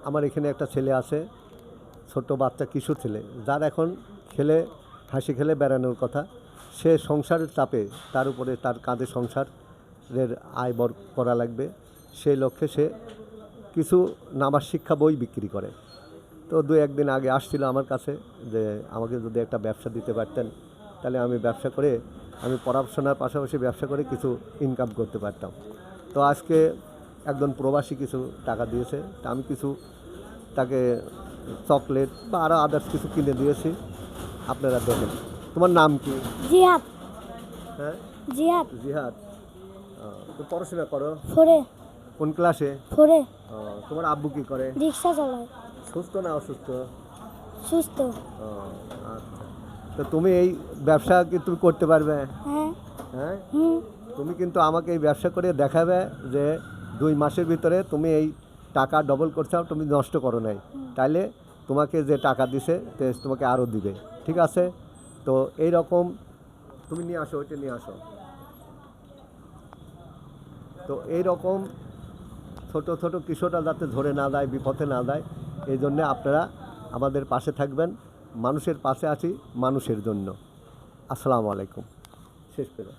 আমার এখানে একটা ছেলে আছে, ছোট বাচ্চা কিশোর ছেলে, যার এখন খেলে হাসি খেলে বেড়ানোর কথা। সে সংসারের চাপে, তার উপরে তার কাঁধে সংসারের আয় বর করা লাগবে, সেই লক্ষ্যে সে কিছু নামাজ শিক্ষা বই বিক্রি করে। তো দু একদিন আগে আসছিল আমার কাছে যে আমাকে যদি একটা ব্যবসা দিতে পারতেন, তাহলে আমি ব্যবসা করে, আমি পড়াশোনার পাশাপাশি ব্যবসা করে কিছু ইনকাম করতে পারতাম। তো আজকে একজন প্রবাসী কিছু টাকা দিয়েছে, তা আমি কিছু তাকে চকলেট বা আরও আদার্স কিছু কিনে দিয়েছি। আপনারা দেখেন। তোমার নাম কি? জিহাদ। হ্যাঁ, জিহাদ। জিহাদ। তো পড়াশোনা করো? ফোরে। কোন ক্লাসে? ফোরে। তোমার আব্বু কি করে? রিক্সা চালায়। সুস্থ না অসুস্থ? সুস্থ। আচ্ছা, তো তুমি এই ব্যবসা কি তুমি করতে পারবে? হ্যাঁ। হ্যাঁ, হুম। তুমি কিন্তু আমাকে এই ব্যবসা করে দেখাবে যে 2 মাসের ভিতরে তুমি এই টাকা ডবল করছো, তুমি নষ্ট করো নাই, তাইলে তোমাকে যে টাকা দিছে তোমাকে আরও দিবে। ঠিক আছে? তো এই রকম তুমি নিয়ে আসো, ওইটা নিয়ে আসো। তো এই রকম ছোট ছোট কিশোররা যাতে ধরে না যায়, বিপথে না যায়, এই জন্যে আপনারা আমাদের পাশে থাকবেন। মানুষের পাশে আছি মানুষের জন্য। আসসালামু আলাইকুম। শেষ করে